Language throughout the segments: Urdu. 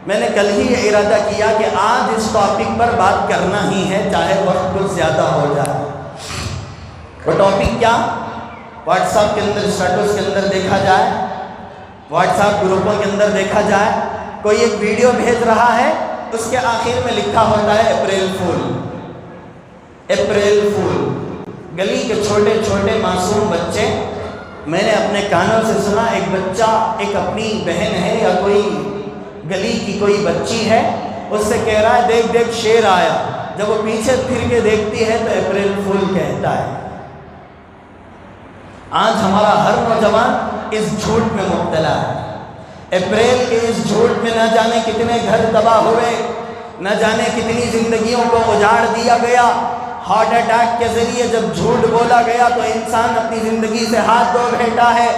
میں نے کل ہی ارادہ کیا کہ آج اس ٹاپک پر بات کرنا ہی ہے، چاہے وقت کچھ زیادہ ہو جائے۔ وہ ٹاپک کیا؟ واٹس ایپ کے اندر اسٹیٹس کے اندر دیکھا جائے، واٹس ایپ گروپوں کے اندر دیکھا جائے، کوئی ایک ویڈیو بھیج رہا ہے، اس کے آخر میں لکھا ہوتا ہے اپریل فول، اپریل فول۔ گلی کے چھوٹے چھوٹے معصوم بچے، میں نے اپنے کانوں سے سنا، ایک بچہ ایک اپنی بہن ہے یا کوئی گلی کی کوئی بچی ہے، اس سے کہہ رہا ہے دیکھ دیکھ شیر آیا۔ جب وہ پیچھے پھر کے دیکھتی ہے تو اپریل فول کہتا ہے۔ آج ہمارا ہر نوجوان اس جھوٹ میں مبتلا ہے، اپریل کے اس جھوٹ میں نہ جانے کتنے گھر تباہ ہوئے، نہ جانے کتنی زندگیوں کو اجاڑ دیا گیا۔ ہارٹ اٹیک کے ذریعے جب جھوٹ بولا گیا تو انسان اپنی زندگی سے ہاتھ دھو بیٹھا ہے،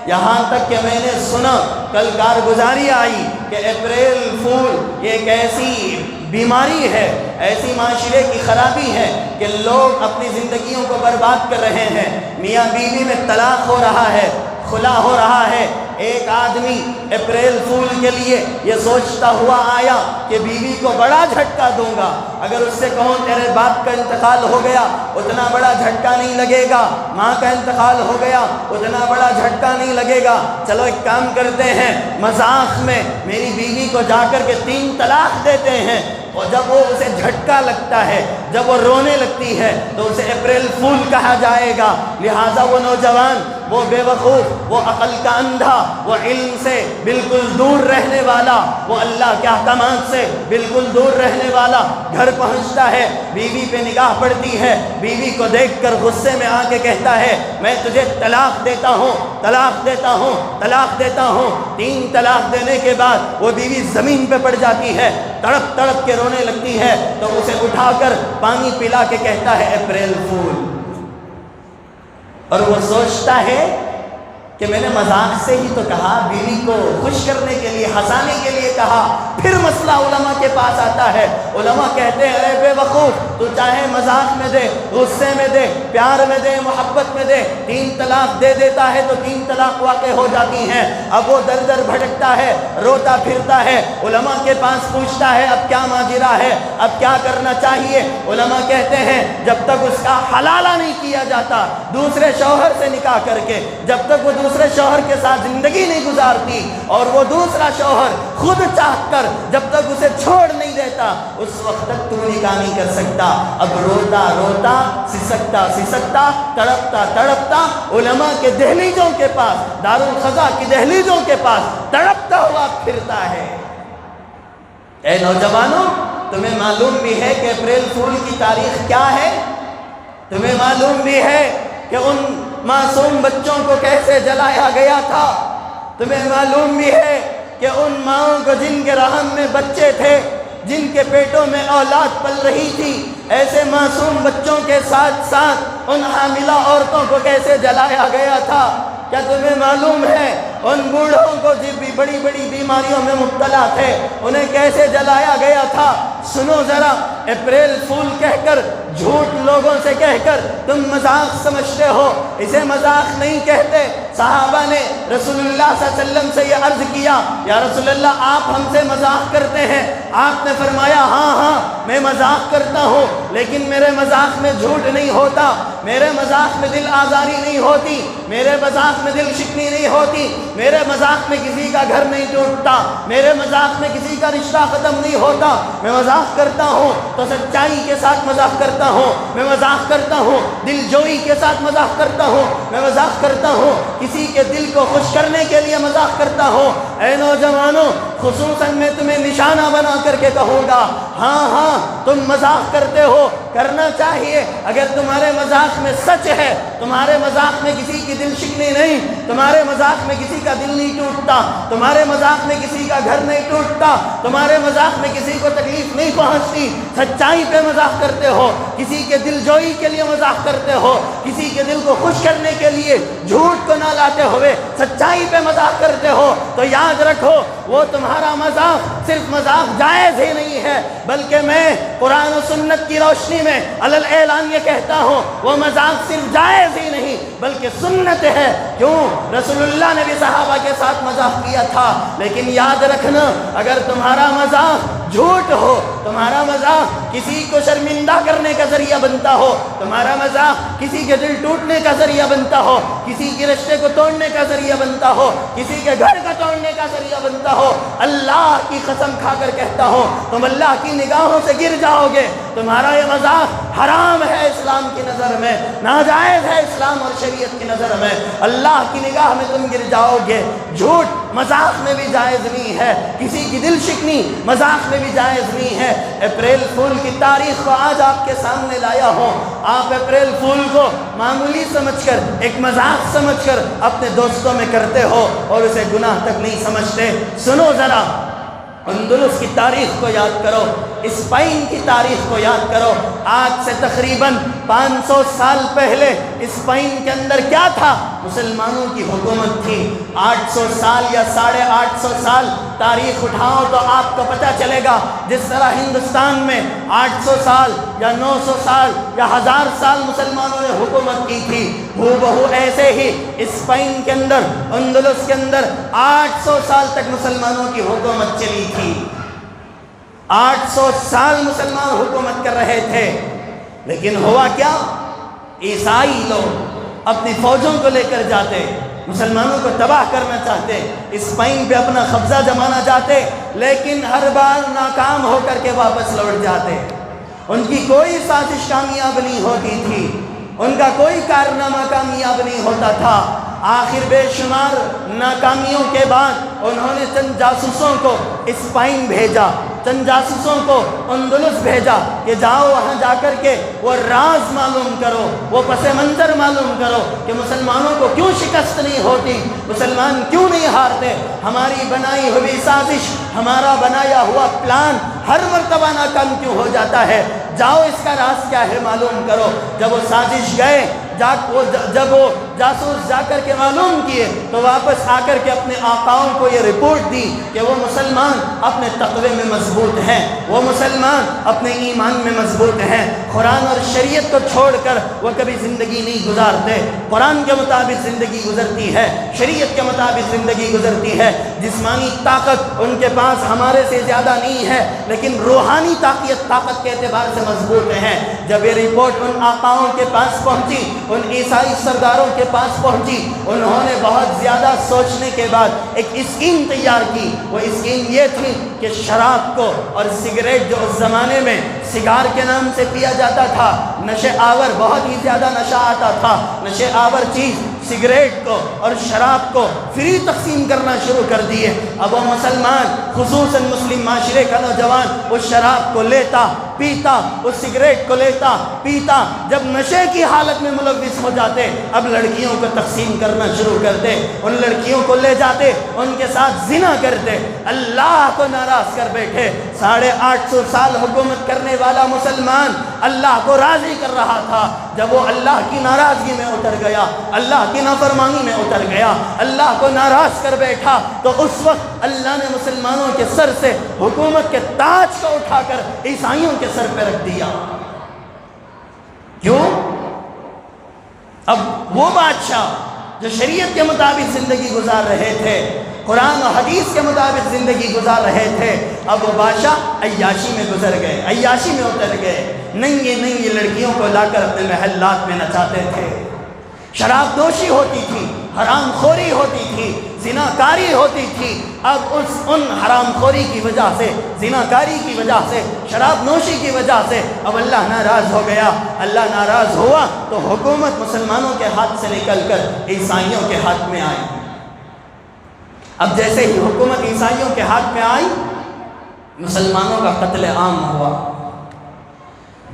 یہاں تک کہ میں نے سنا کل کارگزاری آئی کہ اپریل فول یہ ایک ایسی بیماری ہے، ایسی معاشرے کی خرابی ہے کہ لوگ اپنی زندگیوں کو برباد کر رہے ہیں، میاں بیوی میں طلاق ہو رہا ہے، خلا ہو رہا ہے۔ ایک آدمی اپریل فول کے لیے یہ سوچتا ہوا آیا کہ بیوی کو بڑا جھٹکا دوں گا، اگر اس سے کہوں تیرے باپ کا انتقال ہو گیا اتنا بڑا جھٹکا نہیں لگے گا، ماں کا انتقال ہو گیا اتنا بڑا جھٹکا نہیں لگے گا، چلو ایک کام کرتے ہیں، مذاق میں میری بیوی کو جا کر کے 3 طلاق دیتے ہیں۔ اور جب وہ اسے جھٹکا لگتا ہے، جب وہ رونے لگتی ہے تو اسے اپریل فول کہا جائے گا۔ لہٰذا وہ نوجوان، وہ بے وقوف، وہ عقل کا اندھا، وہ علم سے بالکل دور رہنے والا، وہ اللہ کے احکامات سے بالکل دور رہنے والا، گھر پہنچتا ہے، بیوی پہ نگاہ پڑتی ہے، بیوی کو دیکھ کر غصے میں آ کے کہتا ہے میں تجھے طلاق دیتا ہوں، طلاق دیتا ہوں، طلاق دیتا ہوں۔ 3 طلاق دینے کے بعد وہ بیوی زمین پہ پڑ جاتی ہے، تڑپ تڑپ کے رونے لگتی ہے، تو اسے اٹھا کر پانی پلا کے کہتا ہے اپریل فول۔ اور وہ سوچتا ہے کہ میں نے مذاق سے ہی تو کہا، بیوی کو خوش کرنے کے لیے، ہنسانے کے لیے کہا۔ پھر مسئلہ علماء کے پاس آتا ہے، علماء کہتے ہیں اے بے وقوف، تو چاہے مذاق میں دے، غصے میں دے، پیار میں دے، محبت میں دے، 3 طلاق دے دیتا ہے تو 3 طلاق واقع ہو جاتی ہیں۔ اب وہ در در بھٹکتا ہے، روتا پھرتا ہے، علماء کے پاس پوچھتا ہے اب کیا ماجرا ہے، اب کیا کرنا چاہیے؟ علماء کہتے ہیں جب تک اس کا حلالہ نہیں کیا جاتا دوسرے شوہر سے نکاح کر کے، جب تک وہ دوسرے شوہر کے ساتھ زندگی نہیں گزارتی اور وہ دوسرا شوہر خود چاہ کر جب تک اسے چھوڑ نہیں دیتا، اس وقت تک تو نکاح نہیں کر سکتا۔ اب روتا روتا، سسکتا سسکتا، تڑپتا تڑپتا علماء کے دہلیزوں کے پاس، دارالقضا کی دہلیزوں کے پاس تڑپتا ہوا پھرتا ہے۔ اے نوجوانوں، تمہیں معلوم بھی ہے کہ اپریل فول کی تاریخ کیا ہے؟ تمہیں معلوم بھی ہے کہ ان معصوم بچوں کو کیسے جلایا گیا تھا؟ تمہیں معلوم بھی ہے کہ ان ماؤں کو جن کے رحم میں بچے تھے، جن کے پیٹوں میں اولاد پل رہی تھی، ایسے معصوم بچوں کے ساتھ ساتھ ان حاملہ عورتوں کو کیسے جلایا گیا تھا؟ کیا تمہیں معلوم ہے ان بوڑھوں کو جو بھی بڑی بڑی بیماریوں میں مبتلا تھے انہیں کیسے جلایا گیا تھا؟ سنو ذرا، اپریل فول کہہ کر، جھوٹ لوگوں سے کہہ کر تم مذاق سمجھتے ہو، اسے مذاق نہیں کہتے۔ صحابہ نے رسول اللہ صلی اللہ علیہ وسلم سے یہ عرض کیا یا رسول اللہ آپ ہم سے مذاق کرتے ہیں؟ آپ نے فرمایا ہاں ہاں میں مذاق کرتا ہوں، لیکن میرے مذاق میں جھوٹ نہیں ہوتا، میرے مذاق میں دل آزاری نہیں ہوتی، میرے مذاق میں دل شکنی نہیں ہوتی، میرے مذاق میں کسی کا گھر نہیں ٹوٹتا، میرے مذاق میں کسی کا رشتہ ختم نہیں ہوتا۔ میں مذاق کرتا ہوں تو سچائی کے ساتھ مذاق کرتا ہوں، میں مذاق کرتا ہوں دل جوئی کے ساتھ مذاق کرتا ہوں، میں مذاق کرتا ہوں کسی کے دل کو خوش کرنے کے لیے مذاق کرتا ہوں۔ اے نوجوانوں، خصوصاً میں تمہیں نشانہ بنا کر کے کہوں گا، ہاں ہاں تم مذاق کرتے ہو، کرنا چاہیے۔ اگر تمہارے مذاق میں سچ ہے، تمہارے مذاق میں کسی کی دل شکنی نہیں، تمہارے مذاق میں کسی کا دل نہیں ٹوٹتا، تمہارے مذاق میں کسی کا گھر نہیں ٹوٹتا، تمہارے مذاق میں کسی کو تکلیف نہیں پہنچتی، سچائی پہ مذاق کرتے ہو، کسی کے دل جوئی کے لیے مذاق کرتے ہو، کسی کے دل کو خوش کرنے کے لیے جھوٹ کو نہ لاتے ہوئے سچائی پہ مذاق کرتے ہو، تو یاد رکھو وہ تمہارے تمہارا مذاق صرف مذاق جائز ہی نہیں ہے، بلکہ میں قرآن و سنت کی روشنی میں علل اعلان یہ کہتا ہوں وہ مذاق صرف جائز ہی نہیں بلکہ سنت ہے۔ کیوں؟ رسول اللہ نے بھی صحابہ کے ساتھ مذاق کیا تھا، لیکن یاد رکھنا اگر تمہارا مذاق جھوٹ ہو، تمہارا مذاق کسی کو شرمندہ کرنے کا ذریعہ بنتا ہو، تمہارا مذاق کسی کے دل ٹوٹنے کا ذریعہ بنتا ہو، کسی کے رشتے کو توڑنے کا ذریعہ بنتا ہو، کسی کے گھر کا توڑنے کا ذریعہ بنتا ہو، اللہ کی قسم کھا کر کہتا ہوں تم اللہ کی نگاہوں سے گر جاؤ گے۔ تمہارا یہ مذاق حرام ہے اسلام کی نظر میں، ناجائز ہے اسلام اور شریعت کی نظر میں، اللہ کی نگاہ میں تم گر جاؤ گے۔ جھوٹ مذاق میں بھی جائز نہیں ہے، کسی کی دل شکنی مذاق میں بھی جائز نہیں ہے۔ اپریل فول کی تاریخ کو آج آپ کے سامنے لایا ہوں، آپ اپریل فول کو معمولی سمجھ کر ایک مذاق سمجھ کر اپنے دوستوں میں کرتے ہو اور اسے گناہ تک نہیں سمجھتے۔ سنو ذرا، اندلس کی تاریخ کو یاد کرو، اسپین کی تاریخ کو یاد کرو۔ آج سے تقریباً 500 سال پہلے اسپین کے اندر کیا تھا؟ مسلمانوں کی حکومت تھی۔ 800 سال یا 850 سال تاریخ اٹھاؤ تو آپ کو پتہ چلے گا جس طرح ہندوستان میں 800 سال یا 900 سال یا 1000 سال مسلمانوں نے حکومت کی تھی، بہو ایسے ہی اسپین کے اندر، اندلس کے اندر 800 سال تک مسلمانوں کی حکومت چلی تھی۔ 800 سال مسلمان حکومت کر رہے تھے، لیکن ہوا کیا؟ عیسائی لوگ اپنی فوجوں کو لے کر جاتے، مسلمانوں کو تباہ کرنا چاہتے، اسپین پہ اپنا قبضہ جمانا چاہتے، لیکن ہر بار ناکام ہو کر کے واپس لوٹ جاتے۔ ان کی کوئی سازش کامیاب نہیں ہوتی تھی، ان کا کوئی کارنامہ کامیاب نہیں ہوتا تھا۔ آخر بے شمار ناکامیوں کے بعد انہوں نے چند جاسوسوں کو اسپین بھیجا، چند جاسوسوں کو اندلس بھیجا کہ جاؤ وہاں جا کر کے وہ راز معلوم کرو، وہ پس منظر معلوم کرو کہ مسلمانوں کو کیوں شکست نہیں ہوتی، مسلمان کیوں نہیں ہارتے، ہماری بنائی ہوئی سازش، ہمارا بنایا ہوا پلان ہر مرتبہ ناکام کیوں ہو جاتا ہے، جاؤ اس کا راز کیا ہے معلوم کرو۔ جب وہ سازش گئے، جب وہ جاسوس جا کر کے معلوم کیے تو واپس آ کر کے اپنے آقاؤں کو یہ رپورٹ دی کہ وہ مسلمان اپنے تقوی میں مضبوط ہیں، وہ مسلمان اپنے ایمان میں مضبوط ہیں، قرآن اور شریعت کو چھوڑ کر وہ کبھی زندگی نہیں گزارتے، قرآن کے مطابق زندگی گزرتی ہے، شریعت کے مطابق زندگی گزرتی ہے۔ جسمانی طاقت ان کے پاس ہمارے سے زیادہ نہیں ہے، لیکن روحانی طاقت کے اعتبار سے مضبوط ہیں۔ جب یہ رپورٹ ان آقاؤں کے پاس پہنچی، ان عیسائی سرداروں کے پاس پہنچی، انہوں نے بہت زیادہ سوچنے کے بعد ایک اسکیم تیار کی۔ وہ اسکیم یہ تھی کہ شراب کو اور سگریٹ جو اس زمانے میں سگار کے نام سے پیا جاتا تھا، نشے آور بہت ہی زیادہ نشہ آتا تھا، نشے آور چیز سگریٹ کو اور شراب کو فری تقسیم کرنا شروع کر دیے۔ اب وہ مسلمان، خصوصاً مسلم معاشرے کا نوجوان اس شراب کو لیتا پیتا، اس سگریٹ کو لیتا پیتا، جب نشے کی حالت میں ملوث ہو جاتے اب لڑکیوں کو تقسیم کرنا شروع کرتے، ان لڑکیوں کو لے جاتے، ان کے ساتھ زنا کرتے، اللہ کو ناراض کر بیٹھے۔ 850 سال حکومت کرنے والا مسلمان اللہ کو راضی کر رہا تھا، جب وہ اللہ کی ناراضگی میں اتر گیا، اللہ کی نافرمانی میں اتر گیا، اللہ کو ناراض کر بیٹھا، تو اس وقت اللہ نے مسلمانوں کے سر سے حکومت کے تاج کو اٹھا کر عیسائیوں کے سر پہ رکھ دیا۔ کیوں؟ اب وہ بادشاہ جو شریعت کے مطابق زندگی گزار رہے تھے، قرآن و حدیث کے مطابق زندگی گزار رہے تھے، اب وہ بادشاہ عیاشی میں گزر گئے، عیاشی میں اتر گئے، ننگی لڑکیوں کو لا کر اپنے محلات میں نچاتے تھے، شراب نوشی ہوتی تھی، حرام خوری ہوتی تھی، زناکاری ہوتی تھی۔ اب ان حرام خوری کی وجہ سے، زناکاری کی وجہ سے، شراب نوشی کی وجہ سے اب اللہ ناراض ہو گیا۔ اللہ ناراض ہوا تو حکومت مسلمانوں کے ہاتھ سے نکل کر عیسائیوں کے ہاتھ میں آئی۔ اب جیسے ہی حکومت عیسائیوں کے ہاتھ میں آئی، مسلمانوں کا قتل عام ہوا۔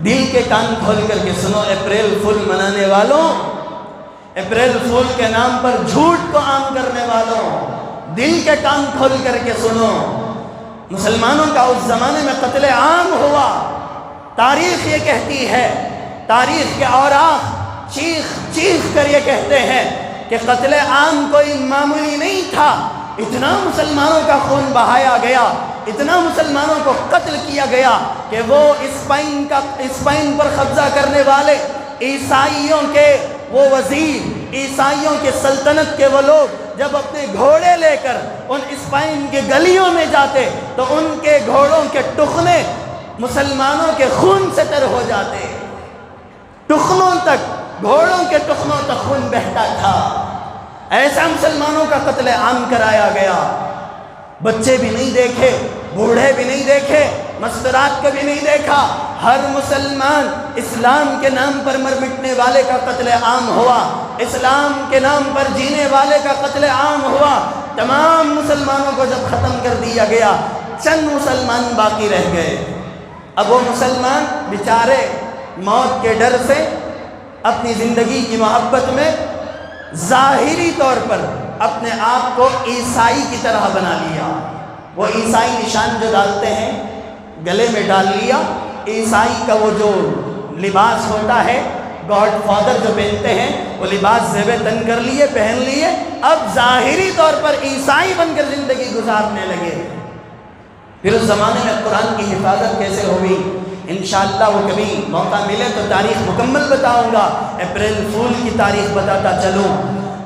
دل کے کان کھول کر کے سنو اپریل فول منانے والوں، اپریل فول کے نام پر جھوٹ کو عام کرنے والوں، دل کے کان کھول کر کے سنو، مسلمانوں کا اس زمانے میں قتل عام ہوا۔ تاریخ یہ کہتی ہے، تاریخ کے اوراق چیخ کر یہ کہتے ہیں کہ قتل عام کوئی معمولی نہیں تھا، اتنا مسلمانوں کا خون بہایا گیا، اتنا مسلمانوں کو قتل کیا گیا کہ وہ اسپین پر قبضہ کرنے والے عیسائیوں کے وہ وزیر، عیسائیوں کے سلطنت کے وہ لوگ جب اپنے گھوڑے لے کر ان اسپین کے گلیوں میں جاتے تو ان کے گھوڑوں کے ٹخنے مسلمانوں کے خون سے تر ہو جاتے، ٹخنوں تک، گھوڑوں کے ٹخنوں تک خون بہتا تھا۔ ایسا مسلمانوں کا قتل عام کرایا گیا، بچے بھی نہیں دیکھے، بوڑھے بھی نہیں دیکھے، مستورات کو بھی نہیں دیکھا، ہر مسلمان اسلام کے نام پر مر مٹنے والے کا قتل عام ہوا، اسلام کے نام پر جینے والے کا قتل عام ہوا۔ تمام مسلمانوں کو جب ختم کر دیا گیا، چند مسلمان باقی رہ گئے۔ اب وہ مسلمان بیچارے موت کے ڈر سے اپنی زندگی کی محبت میں ظاہری طور پر اپنے آپ کو عیسائی کی طرح بنا لیا۔ وہ عیسائی نشان جو ڈالتے ہیں گلے میں ڈال لیا، عیسائی کا وہ جو لباس ہوتا ہے، گاڈ فادر جو پہنتے ہیں وہ لباس زیب تن کر لیے، پہن لیے، اب ظاہری طور پر عیسائی بن کر زندگی گزارنے لگے۔ پھر اس زمانے میں قرآن کی حفاظت کیسے ہوئی، انشاءاللہ وہ کبھی موقع ملے تو تاریخ مکمل بتاؤں گا، اپریل فول کی تاریخ بتاتا چلوں۔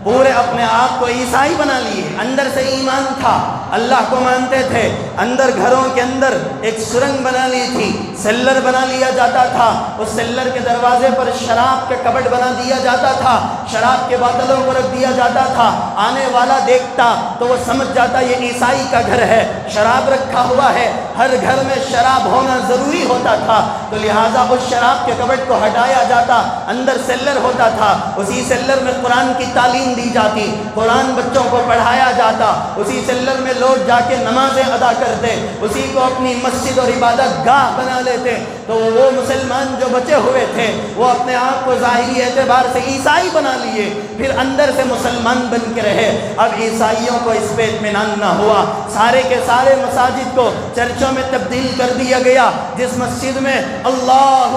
پورے اپنے آپ کو عیسائی بنا لیے، اندر سے ایمان تھا، اللہ کو مانتے تھے، اندر گھروں کے اندر ایک سرنگ بنا لی تھی، سیلر بنا لیا جاتا تھا، اس سیلر کے دروازے پر شراب کے کبٹ بنا دیا جاتا تھا، شراب کے بوتلوں کو رکھ دیا جاتا تھا، آنے والا دیکھتا تو وہ سمجھ جاتا یہ عیسائی کا گھر ہے، شراب رکھا ہوا ہے، ہر گھر میں شراب ہونا ضروری ہوتا تھا، تو لہٰذا اس شراب کے کبٹ کو ہٹایا جاتا، اندر سیلر ہوتا تھا، اسی سیلر میں قرآن کی تعلیم دی جاتی، قرآن بچوں کو پڑھایا جاتا، اسی سیلر میں لوگ جا کے نمازیں ادا کرتے، اسی کو اپنی مسجد اور عبادت گاہ بنا لیتے۔ تو وہ مسلمان جو بچے ہوئے تھے وہ اپنے آپ کو ظاہری اعتبار سے عیسائی بنا لیے، پھر اندر سے مسلمان بن کے رہے۔ اب عیسائیوں کو اس پہ اطمینان نہ ہوا، سارے کے سارے مساجد کو چرچوں میں تبدیل کر دیا گیا۔ جس مسجد میں اللہ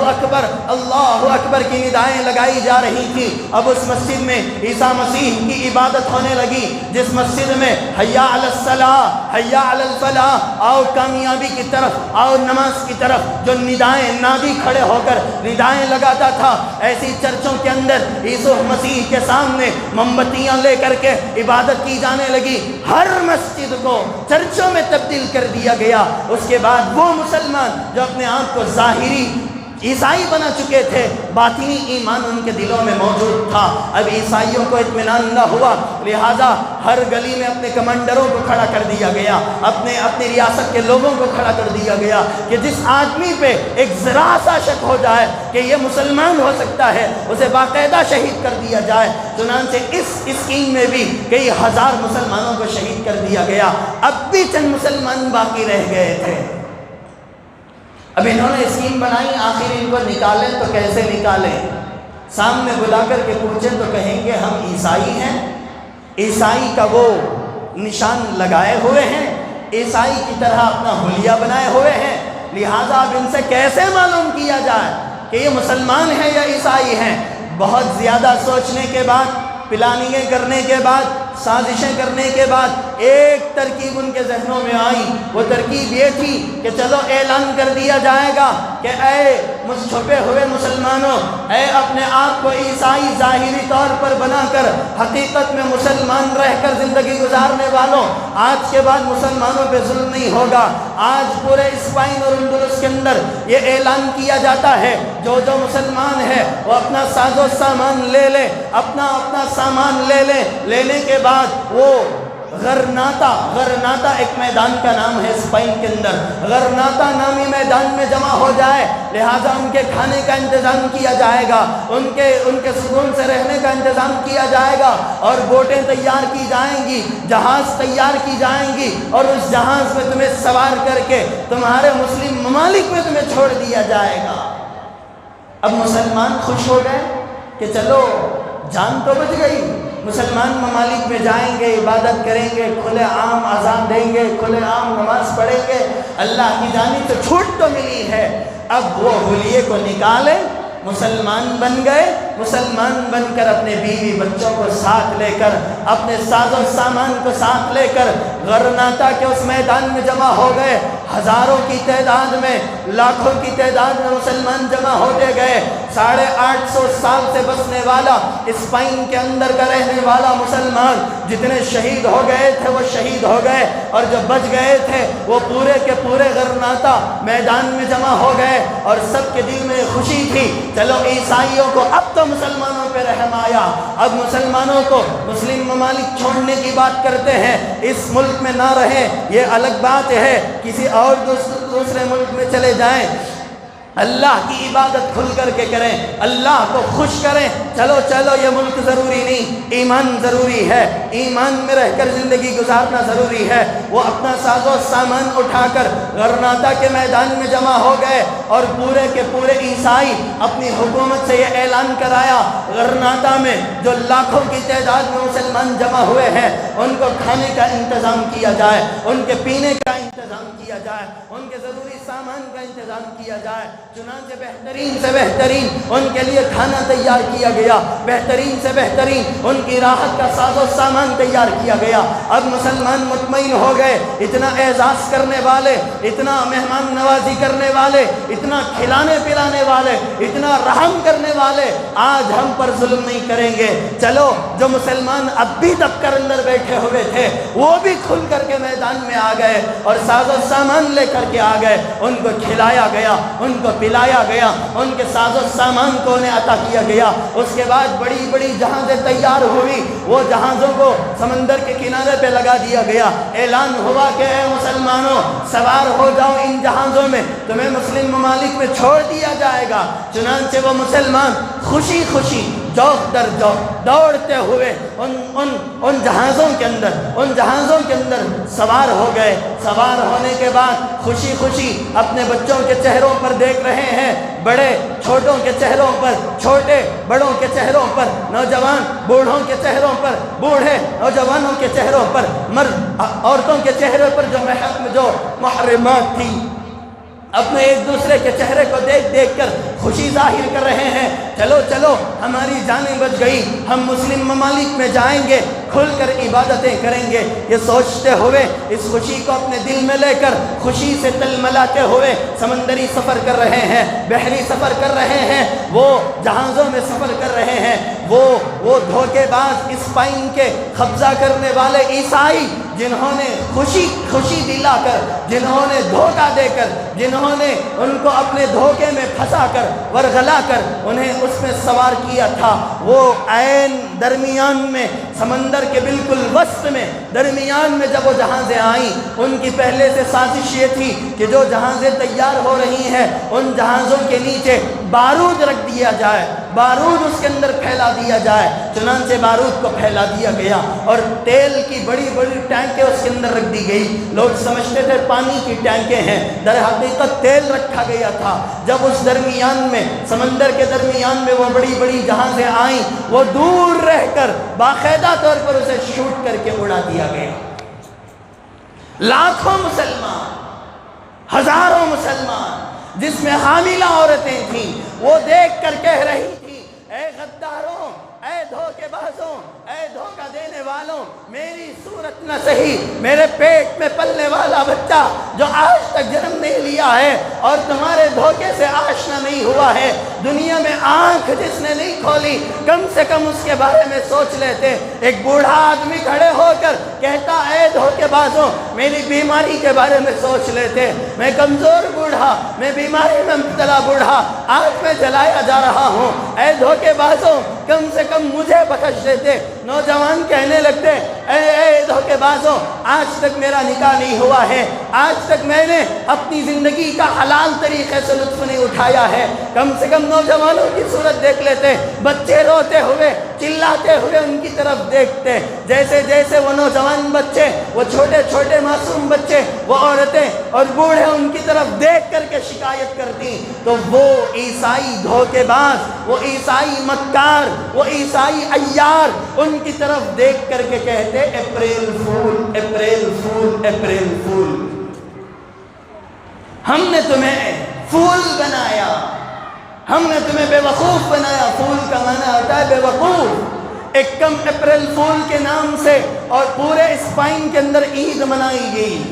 اکبر کی ندائیں لگائی جا رہی تھی، اب اس مسجد میں عیسیٰ مسیح کی عبادت ہونے لگی۔ جس مسجد میں حیا علی الصلاۃ، حیا علی الفلاح، آؤ کامیابی کی طرف، آؤ نماز کی طرف، جو ندائیں نادی کھڑے ہو کر ندائیں لگاتا تھا، ایسی چرچوں کے اندر عیسیٰ مسیح کے سامنے موم بتیاں لے کر کے عبادت کی جانے لگی۔ ہر مسجد کو چرچوں میں تبدیل کر دیا گیا۔ اس کے بعد وہ مسلمان جو اپنے آپ کو ظاہری عیسائی بنا چکے تھے، باطنی ایمان ان کے دلوں میں موجود تھا، اب عیسائیوں کو اطمینان نہ ہوا، لہٰذا ہر گلی میں اپنے کمانڈروں کو کھڑا کر دیا گیا، اپنی ریاست کے لوگوں کو کھڑا کر دیا گیا کہ جس آدمی پہ ایک ذرا سا شک ہو جائے کہ یہ مسلمان ہو سکتا ہے، اسے باقاعدہ شہید کر دیا جائے۔ چنانچہ اس اسکیم میں بھی کئی ہزار مسلمانوں کو شہید کر دیا گیا۔ اب بھی چند مسلمان باقی رہ گئے تھے۔ اب انہوں نے اسکیم بنائی، آخر ان کو نکالیں تو کیسے نکالیں؟ سامنے بلا کر کے پوچھیں تو کہیں گے ہم عیسائی ہیں، عیسائی کا وہ نشان لگائے ہوئے ہیں، عیسائی کی طرح اپنا حلیہ بنائے ہوئے ہیں، لہٰذا اب ان سے کیسے معلوم کیا جائے کہ یہ مسلمان ہیں یا عیسائی ہیں؟ بہت زیادہ سوچنے کے بعد، پلاننگیں کرنے کے بعد، سازشیں کرنے کے بعد ایک ترکیب ان کے ذہنوں میں آئی۔ وہ ترکیب یہ تھی کہ چلو اعلان کر دیا جائے گا کہ اے چھپے ہوئے مسلمانوں، اے اپنے آپ کو عیسائی ظاہری طور پر بنا کر حقیقت میں مسلمان رہ کر زندگی گزارنے والوں، آج کے بعد مسلمانوں پہ ظلم نہیں ہوگا۔ آج پورے اسپین اور اندلس کے اندر یہ اعلان کیا جاتا ہے جو مسلمان ہے وہ اپنا ساز و سامان لے لے، اپنا سامان لے لے، لینے کے بعد وہ غرناطہ ایک میدان کا نام ہے اسپین کے اندر، غرناطہ نامی میدان میں جمع ہو جائے، لہٰذا ان کے کھانے کا انتظام کیا جائے گا، ان کے سکون سے رہنے کا انتظام کیا جائے گا، اور بوٹیں تیار کی جائیں گی، جہاز تیار کی جائیں گی، اور اس جہاز میں تمہیں سوار کر کے تمہارے مسلم ممالک میں تمہیں چھوڑ دیا جائے گا۔ اب مسلمان خوش ہو گئے کہ چلو جان تو بچ گئی، مسلمان ممالک میں جائیں گے، عبادت کریں گے، کھلے عام اذان دیں گے، کھلے عام نماز پڑھیں گے، اللہ کی جانب سے چھوٹ تو ملی ہے۔ اب وہ حلیے کو نکالے، مسلمان بن گئے، مسلمان بن کر اپنے بیوی بچوں کو ساتھ لے کر اپنے ساز و سامان کو ساتھ لے کر غرناطہ کے اس میدان میں جمع ہو گئے. ہزاروں کی تعداد میں لاکھوں کی تعداد میں مسلمان جمع ہوتے گئے. 850 سال سے بسنے والا اسپین کے اندر کا رہنے والا مسلمان جتنے شہید ہو گئے تھے وہ شہید ہو گئے اور جو بچ گئے تھے وہ پورے کے پورے غرناطہ میدان میں جمع ہو گئے اور سب کے دل میں خوشی تھی. چلو عیسائیوں کو اب تو مسلمانوں پہ رحم آیا, اب مسلمانوں کو مسلم ممالک چھوڑنے کی بات کرتے ہیں, اس ملک میں نہ رہیں یہ الگ بات ہے, کسی اور دوسرے ملک میں چلے جائیں, اللہ کی عبادت کھل کر کے کریں, اللہ کو خوش کریں. چلو چلو یہ ملک ضروری نہیں, ایمان ضروری ہے, ایمان میں رہ کر زندگی گزارنا ضروری ہے. وہ اپنا ساز و سامان اٹھا کر غرناطہ کے میدان میں جمع ہو گئے اور پورے کے پورے عیسائی اپنی حکومت سے یہ اعلان کرایا غرناطہ میں جو لاکھوں کی تعداد میں مسلمان جمع ہوئے ہیں ان کو کھانے کا انتظام کیا جائے, ان کے پینے کا انتظام کیا جائے, ان کے ضروری سامان کا انتظام کیا جائے. چنانچہ بہترین سے بہترین ان کے لیے کھانا تیار کیا گیا, بہترین سے بہترین ان کی راحت کا ساز و سامان تیار کیا گیا. اب مسلمان مطمئن ہو گئے, اتنا اعزاز کرنے والے, اتنا مہمان نوازی کرنے والے, اتنا کھلانے پلانے والے, اتنا رحم کرنے والے, آج ہم پر ظلم نہیں کریں گے. چلو جو مسلمان اب بھی دب کر اندر بیٹھے ہوئے تھے وہ بھی کھل کر کے میدان میں آ گئے اور ساز و سامان لے کر کے آ گئے. ان کو کھلایا گیا, ان کو پلایا گیا, ان کے ساز و سامان کو انہیں عطا کیا گیا. اس کے بعد بڑی بڑی جہازیں تیار ہوئی, وہ جہازوں کو سمندر کے کنارے پہ لگا دیا گیا. اعلان ہوا کہ اے مسلمانوں سوار ہو جاؤ ان جہازوں میں, تمہیں مسلم ممالک میں چھوڑ دیا جائے گا. چنانچہ وہ مسلمان خوشی خوشی جوق در جوق دوڑتے ہوئے ان جہازوں کے اندر سوار ہو گئے. سوار ہونے کے بعد خوشی خوشی اپنے بچوں کے چہروں پر دیکھ رہے ہیں, بڑے چھوٹوں کے چہروں پر, چھوٹے بڑوں کے چہروں پر, نوجوان بوڑھوں کے چہروں پر, بوڑھے نوجوانوں کے چہروں پر, مرد عورتوں کے چہرے پر جو محرمات تھی اپنے ایک دوسرے کے چہرے کو دیکھ دیکھ کر خوشی ظاہر کر رہے ہیں. چلو چلو ہماری جانیں بچ گئی, ہم مسلم ممالک میں جائیں گے, کھل کر عبادتیں کریں گے. یہ سوچتے ہوئے اس خوشی کو اپنے دل میں لے کر خوشی سے تلملاتے ہوئے سمندری سفر کر رہے ہیں, بحری سفر کر رہے ہیں, وہ جہازوں میں سفر کر رہے ہیں. وہ دھوکے باز اسپین کے قبضہ کرنے والے عیسائی جنہوں نے خوشی دلا کر, جنہوں نے دھوکہ دے کر, جنہوں نے ان کو اپنے دھوکے میں پھنسا کر ورغلا کر انہیں اس میں سوار کیا تھا, وہ عین درمیان میں سمندر کے بالکل وسط میں درمیان میں جب وہ جہازیں آئیں, ان کی پہلے سے سازش یہ تھی کہ جو جہازیں تیار ہو رہی ہیں ان جہازوں کے نیچے بارود رکھ دیا جائے, بارود اس کے اندر پھیلا دیا جائے. چنانچہ بارود کو پھیلا دیا گیا اور تیل کی بڑی بڑی ٹینکیں اس کے اندر رکھ دی گئی. لوگ سمجھتے تھے پانی کی ٹینکیں ہیں, در حقیقت تیل رکھا گیا تھا. جب اس درمیان میں سمندر کے درمیان میں وہ بڑی بڑی جہازیں آئیں, وہ دور رہ کر باقاعدہ طور پر اسے شوٹ کر کے اڑا دیا گیا. لاکھوں مسلمان, ہزاروں مسلمان جس میں حاملہ عورتیں تھیں, وہ دیکھ کر کہہ رہی تھی اے غداروں, اے دھوکے بازوں, اے دھوکہ دینے والوں, میری صورت نہ صحیح, میرے پیٹ میں پلنے والا بچہ جو آج تک جنم نہیں لیا ہے اور تمہارے دھوکے سے آشنا نہیں ہوا ہے, دنیا میں آنکھ جس نے نہیں کھولی, کم سے کم اس کے بارے میں سوچ لیتے. ایک بوڑھا آدمی کھڑے ہو کر کہتا اے دھوکے بازوں میری بیماری کے بارے میں سوچ لیتے, میں کمزور بوڑھا, میں بیماری میں مبتلا بوڑھا, آج میں جلایا جا رہا ہوں, اے دھوکے بازوں کم سے کم مجھے بخش دیتے. نوجوان کہنے لگتے اے دھوکے بازوں آج تک میرا نکاح نہیں ہوا ہے, آج تک میں نے اپنی زندگی کا حلال طریقے سے لطف نہیں اٹھایا ہے, کم سے کم نوجوانوں کی صورت دیکھ لیتے. بچے روتے ہوئے چلاتے ہوئے ان کی طرف دیکھتے, جیسے جیسے وہ نوجوان بچے, وہ چھوٹے چھوٹے معصوم بچے, وہ عورتیں اور بوڑھے ان کی طرف دیکھ کر کے شکایت کرتی. تو وہ عیسائی دھوکے باز, وہ عیسائی مکار, وہ عیسائی عیار ان کی طرف دیکھ کر کے کہتے April fool, April fool, April fool, ہم نے تمہیں پھول بنایا, ہم نے تمہیں بے وقوف بنایا. پھول کا معنی ہوتا ہے بے وقوف. یکم اپریل فول کے نام سے اور پورے اسپین کے اندر عید منائی گئی.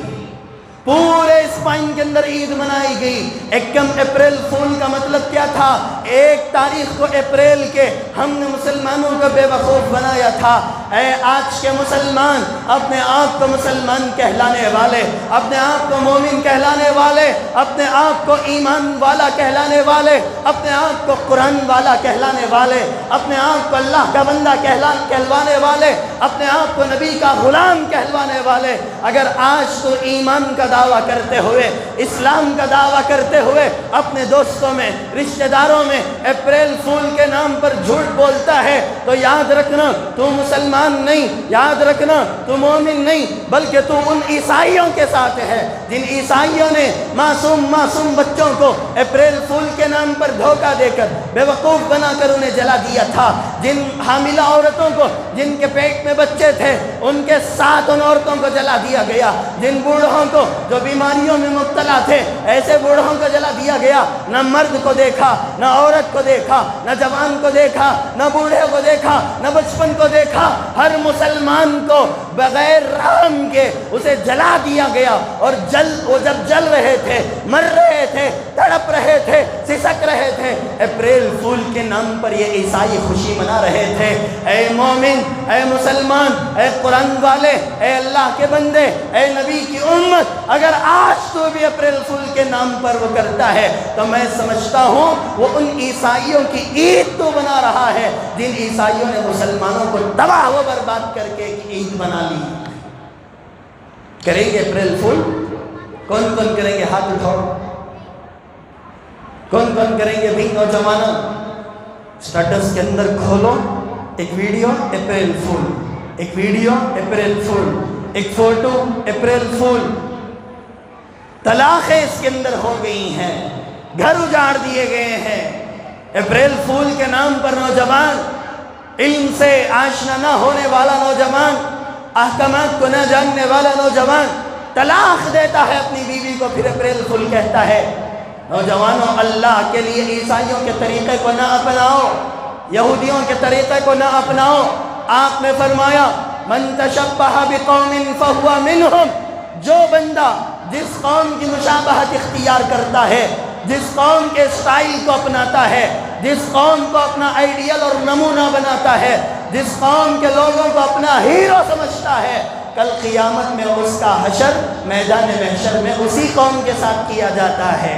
پورے اسپین کے اندر عید منائی گئی. یکم اپریل فول کا مطلب کیا تھا؟ 1 تاریخ کو اپریل کے ہم نے مسلمانوں کو بے وقوف بنایا تھا. اے آج کے مسلمان، اپنے آپ کو مسلمان کہلانے والے، اپنے آپ کو مومن کہلانے والے، اپنے آپ کو ایمان والا کہلانے والے، اپنے آپ کو قرآن والا کہلانے والے، اپنے آپ کو اللہ کا بندہ کہلوانے والے، اپنے آپ کو نبی کا غلام کہلوانے والے، اگر آج تو ایمان کا دعویٰ کرتے ہوئے، اسلام کا دعویٰ کرتے ہوئے اپنے دوستوں میں، رشتہ داروں میں اپریل فول کے نام پر جھوٹ بولتا ہے تو یاد رکھنا تو مسلمان نہیں، یاد رکھنا تو مومن نہیں، بلکہ تو ان عیسائیوں کے ساتھ ہے جن عیسائیوں نے معصوم بچوں کو اپریل فول کے نام پر دھوکہ دے کر بے وقوف بنا کر انہیں جلا دیا تھا. جن حاملہ عورتوں کو جن کے پیٹ میں بچے تھے ان کے ساتھ ان عورتوں کو جلا دیا گیا. جن بوڑھوں کو جو بیماریوں میں مبتلا تھے ایسے بوڑھوں کو جلا دیا گیا. نہ مرد کو دیکھا، نہ عورت کو دیکھا، نہ جوان کو دیکھا، نہ بوڑھے کو دیکھا، نہ بچپن کو دیکھا. ہر مسلمان کو بغیر رحم کے اسے جلا دیا گیا. اور وہ جب جل رہے تھے، مر رہے تھے، تڑپ رہے تھے، سسک رہے تھے، اپریل فول کے نام پر یہ عیسائی خوشی منا رہے تھے. اے مومن، اے مسلمان، اے قرآن والے، اے اللہ کے بندے، اے نبی کی امت، اگر آج تو بھی اپریل فول کے نام پر وہ کرتا ہے تو میں سمجھتا ہوں وہ ان عیسائیوں کی عید تو بنا رہا ہے جن عیسائیوں نے مسلمانوں کو تباہ و برباد کر کے ایک عید بنا لی. کریں گے اپریل فول؟ کون کون کریں گے؟ ہاتھ اٹھاؤ. کون کون کریں گے بھائی نوجوانوں؟ سٹیٹس کے اندر کھولو ایک ویڈیو اپریل فول، ایک ویڈیو اپریل فول، ایک فوٹو اپریل فول. طلاقیں اس کے اندر ہو گئی ہیں، گھر اجاڑ دیے گئے ہیں. اپریل فول کے نام پر نوجوان، علم سے آشنا نہ ہونے والا نوجوان، احکامات کو نہ جاننے والا نوجوان طلاق دیتا ہے اپنی بیوی کو، پھر اپریل فول کہتا ہے. نوجوانوں، اللہ کے لیے عیسائیوں کے طریقے کو نہ اپناؤ، یہودیوں کے طریقے کو نہ اپناؤ. آپ نے فرمایا من تشبہ بقوم فہو منہم. جو بندہ جس قوم کی مشابہت اختیار کرتا ہے، جس قوم کے اسٹائل کو اپناتا ہے، جس قوم کو اپنا آئیڈیل اور نمونہ بناتا ہے، جس قوم کے لوگوں کو اپنا ہیرو سمجھتا ہے، کل قیامت میں اس کا حشر میدان محشر میں اسی قوم کے ساتھ کیا جاتا ہے.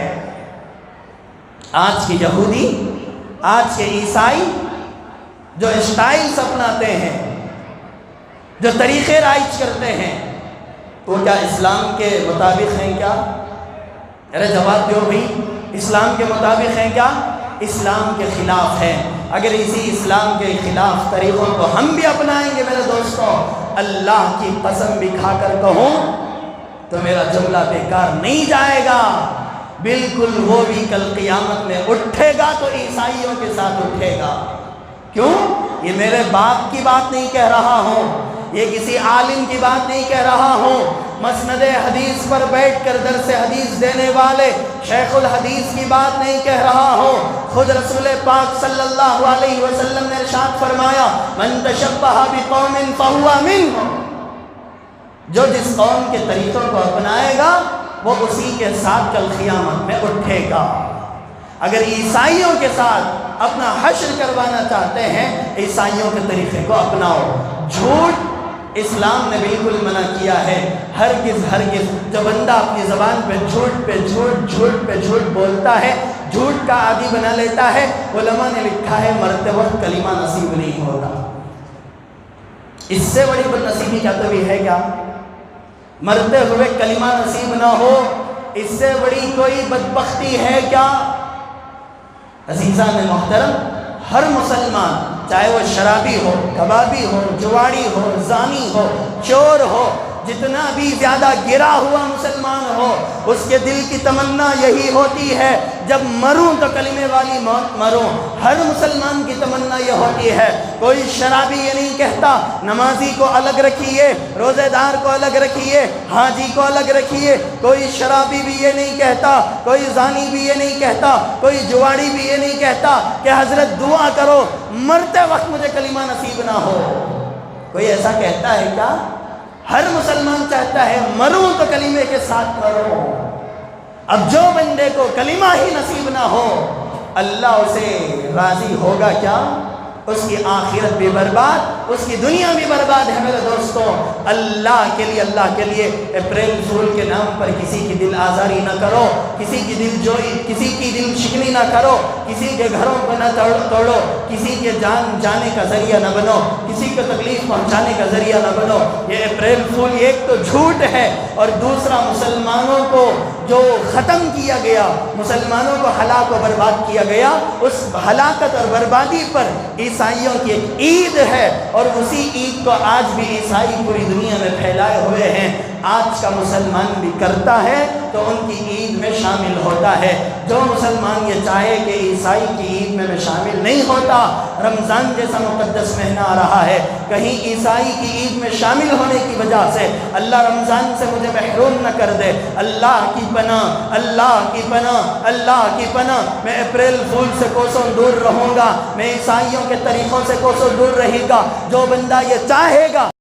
آج کے یہودی، آج کے عیسائی جو اسٹائلز اپناتے ہیں، جو طریقے رائج کرتے ہیں، وہ کیا اسلام کے مطابق ہیں کیا؟ ارے جواب دو بھائی، اسلام کے مطابق ہیں کیا؟ اسلام کے خلاف ہیں. اگر اسی اسلام کے خلاف طریقوں کو ہم بھی اپنائیں گے میرے دوستوں، اللہ کی قسم بھی کھا کر کہوں تو میرا جملہ بیکار نہیں جائے گا. بالکل وہ بھی کل قیامت میں اٹھے گا تو عیسائیوں کے ساتھ اٹھے گا. کیوں؟ یہ میرے باپ کی بات نہیں کہہ رہا ہوں، یہ کسی عالم کی بات نہیں کہہ رہا ہوں، مسند حدیث پر بیٹھ کر درس حدیث دینے والے شیخ الحدیث کی بات نہیں کہہ رہا ہوں. خود رسول پاک صلی اللہ علیہ وسلم نے ارشاد فرمایا من تشبہ بقوم فہو منہم. جو جس قوم کے طریقوں کو اپنائے گا وہ اسی کے ساتھ کل قیامت میں اٹھے گا. اگر عیسائیوں کے ساتھ اپنا حشر کروانا چاہتے ہیں، عیسائیوں کے طریقے کو اپناؤ. جھوٹ اسلام نے بالکل منع کیا ہے. ہرگز جو بندہ اپنی زبان پہ جھوٹ پہ جھوٹ بولتا ہے، جھوٹ کا عادی بنا لیتا ہے، علماء نے لکھا ہے مرتے وقت کلمہ نصیب نہیں ہوتا. اس سے بڑی بد نصیبی کیا تو بھی ہے کیا؟ مرتے ہوئے کلمہ نصیب نہ ہو، اس سے بڑی کوئی بدبختی ہے کیا؟ عزیزان محترم، ہر مسلمان چاہے وہ شرابی ہو، کبابی ہو، جواڑی ہو، زانی ہو، چور ہو، جتنا بھی زیادہ گرا ہوا مسلمان ہو، اس کے دل کی تمنا یہی ہوتی ہے جب مروں تو کلمے والی موت مروں۔ ہر مسلمان کی تمنا یہ ہوتی ہے۔ کوئی شرابی یہ نہیں کہتا نمازی کو الگ رکھیے، روزے دار کو الگ رکھیے، حاجی کو الگ رکھیے۔ کوئی شرابی بھی یہ نہیں کہتا، کوئی زانی بھی یہ نہیں کہتا، کوئی جواڑی بھی یہ نہیں کہتا کہ حضرت دعا کرو مرتے وقت مجھے کلمہ نصیب نہ ہو۔ کوئی ایسا کہتا ہے کیا؟ ہر مسلمان چاہتا ہے مروں تو کلمے کے ساتھ مروں۔ اب جو بندے کو کلمہ ہی نصیب نہ ہو اللہ اسے راضی ہوگا کیا؟ اس کی آخرت بھی برباد، اس کی دنیا بھی برباد ہے میرے دوستوں۔ اللہ کے لیے اپریل فول کے نام پر کسی کی دل آزاری نہ کرو، کسی کی دل شکنی نہ کرو، کسی کے گھروں کو نہ توڑو، کسی کے جان جانے کا ذریعہ نہ بنو، کسی کو تکلیف پہنچانے کا ذریعہ نہ بنو۔ یہ اپریل فول ایک تو جھوٹ ہے، اور دوسرا مسلمانوں کو جو ختم کیا گیا، مسلمانوں کو ہلاک و برباد کیا گیا، اس ہلاکت اور بربادی پر عیسائیوں کی ایک عید ہے، اور اسی عید کو آج بھی عیسائی پوری دنیا میں پھیلائے ہوئے ہیں۔ آج کا مسلمان بھی کرتا ہے تو ان کی عید میں شامل ہوتا ہے۔ جو مسلمان یہ چاہے کہ عیسائی کی عید میں شامل نہیں ہوتا، رمضان جیسا مقدس مہینہ آ رہا ہے، کہیں عیسائی کی عید میں شامل ہونے کی وجہ سے اللہ رمضان سے مجھے محروم نہ کر دے۔ اللہ کی پناہ، اللہ کی پناہ، اللہ کی پناہ۔ میں اپریل فول سے کوسوں دور رہوں گا، میں عیسائیوں کے طریقوں سے کوسوں دور رہے گا۔ جو بندہ یہ چاہے گا